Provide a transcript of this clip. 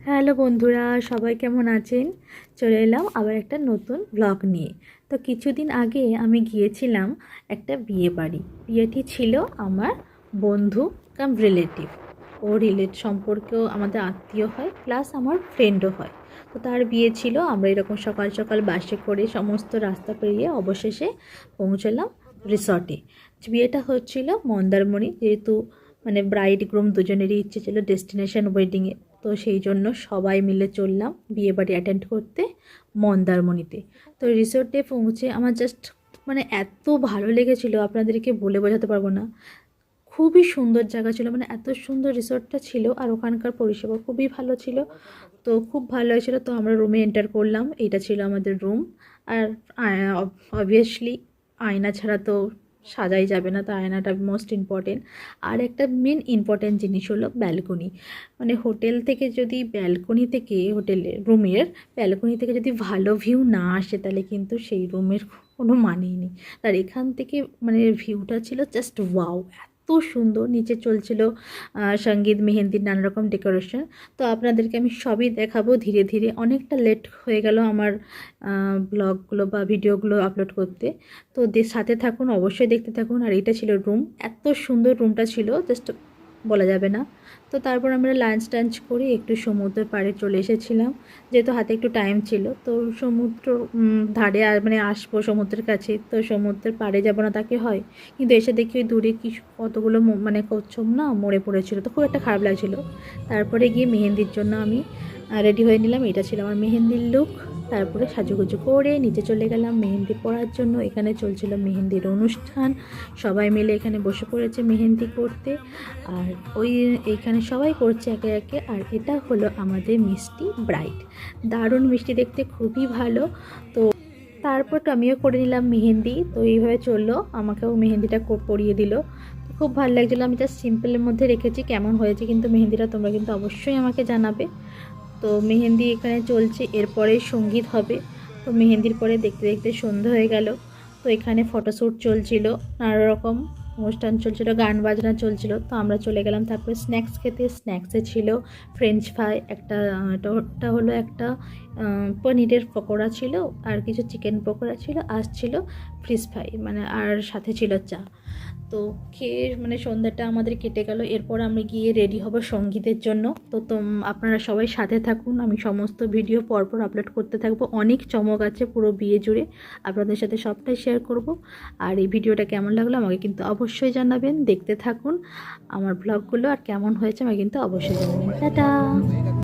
Hello বন্ধুরা, সবাই কেমন আছেন? চলে এলাম আবার একটা নতুন ব্লগ নিয়ে। তো কিছুদিন আগে আমি গিয়েছিলাম একটা বিয়ে বাড়ি। বিয়েটি ছিল আমার বন্ধু কাম রিলেটিভ। ও সম্পর্কেও আমাদের আত্মীয় হয়, প্লাস আমার ফ্রেন্ডও হয়। তো তার বিয়ে ছিল। আমরা এরকম সকাল সকাল বাসে করে সমস্ত রাস্তা পেরিয়ে অবশেষে পৌঁছলাম রিসর্টে। বিয়েটা হচ্ছিল মন্দারমণি, যেহেতু মানে ব্রাইড গ্রুম দুজনেরই ইচ্ছে ছিল ডেস্টিনেশন ওয়েডিংয়ে। তো সেই জন্য সবাই মিলে চললাম বিয়েবাড়ি অ্যাটেন্ড করতে মন্দারমণিতে। তো রিসোর্টে পৌঁছে আমার জাস্ট মানে এত ভালো লেগেছিল, আপনাদেরকে বলে বোঝাতে পারবো না। খুবই সুন্দর জায়গা ছিল, মানে এত সুন্দর রিসোর্টটা ছিল, আর ওখানকার পরিষেবা খুবই ভালো ছিল। তো খুব ভালো হয়েছিল। তো আমরা রুমে এন্টার করলাম, এটা ছিল আমাদের রুম। আর অবভিয়াসলি আয়না ছাড়া তো সাজাই যাবে না, তো আয়নাটা মোস্ট ইম্পর্টেন্ট। আর একটা মেন ইম্পর্টেন্ট জিনিস হলো ব্যালকনি। মানে হোটেল থেকে যদি ব্যালকনি থেকে, হোটেলের রুমের ব্যালকনি থেকে যদি ভালো ভিউ না আসে, তাহলে কিন্তু সেই রুমের কোনো মানেই নেই। আর এখান থেকে মানে ভিউটা ছিল জাস্ট ওয়াও, এত সুন্দর। নিচে চলছিল সঙ্গীত, মেহেন্দির নানা রকম ডেকোরেশন। তো আপনাদেরকে আমি সবই দেখাবো ধীরে ধীরে। অনেকটা লেট হয়ে গেল আমার ব্লগগুলো বা ভিডিওগুলো আপলোড করতে। তো সাথে থাকুন, অবশ্যই দেখতে থাকুন। আর এটা ছিল রুম, এত সুন্দর রুমটা ছিল, জাস্ট বলা যাবে না। তো তারপর আমরা লাঞ্চ টাঞ্চ করে একটু সমুদ্রের পাড়ে চলে এসেছিলাম, যেহেতু হাতে একটু টাইম ছিল। তো সমুদ্র ধারে মানে আসবো সমুদ্রের কাছে, তো সমুদ্রের পাড়ে যাবো না তাকে হয়। কিন্তু এসে দেখি ওই দূরে কি কতগুলো মানে কচ্ছপ না মরে পড়েছিল, তো খুব একটা খারাপ লাগছিল। তারপরে গিয়ে মেহেন্দির জন্য আমি রেডি হয়ে নিলাম। এটা ছিল আমার মেহেন্দির লুক। তারপরে সাজুগুজু করে নিচে চলে গেলাম মেহেন্দি পড়ার জন্য। এখানে চলছিল মেহেন্দির অনুষ্ঠান, সবাই মিলে এখানে বসে পড়েছে মেহেন্দি করতে। আর এইখানে সবাই করছে একে একে। আর এটা হলো আমাদের মিষ্টি ব্রাইড, দারুণ মিষ্টি দেখতে, খুবই ভালো। তো তারপর তো আমিও করে নিলাম মেহেন্দি। তো এইভাবে চললো, আমাকেও মেহেন্দিটা পরিয়ে দিল। খুব ভালো লাগছিলো। আমি জাস্ট সিম্পলের মধ্যে রেখেছি, কেমন হয়েছে কিন্তু মেহেন্দিটা তোমরা কিন্তু অবশ্যই আমাকে জানাবে। তো মেহেন্দি এখানে চলছে, এরপরে সঙ্গীত হবে। তো মেহেন্দির পরে দেখতে দেখতে সন্ধ্যা হয়ে গেল। তো এখানে ফটোশ্যুট চলছিল, নানা রকম অনুষ্ঠান চলছিল, গান বাজনা চলছিল। তো আমরা চলে গেলাম তারপরে স্ন্যাক্স খেতে। স্ন্যাক্সে ছিল ফ্রেঞ্চ ফ্রাই, ওটা হলো একটা পনিরের পকোড়া ছিল, আর কিছু চিকেন পকোড়া ছিল, আর ছিল ফিশ ফ্রাই, মানে আর সাথে ছিল চা। তো খেয়ে মানে সন্ধ্যাটা আমাদের কেটে গেল। এরপর আমি গিয়ে রেডি হব সঙ্গীতের জন্য। তো আপনারা সবাই সাথে থাকুন, আমি সমস্ত ভিডিও পরপর আপলোড করতে থাকবো। অনেক চমক আছে পুরো বিয়ে জুড়ে, আপনাদের সাথে সবটাই শেয়ার করব। আর এই ভিডিওটা কেমন লাগলো আমাকে কিন্তু অবশ্যই জানাবেন। দেখতে থাকুন আমার ব্লগগুলো, আর কেমন হয়েছে আমাকে কিন্তু অবশ্যই জানাবেন। টাটা।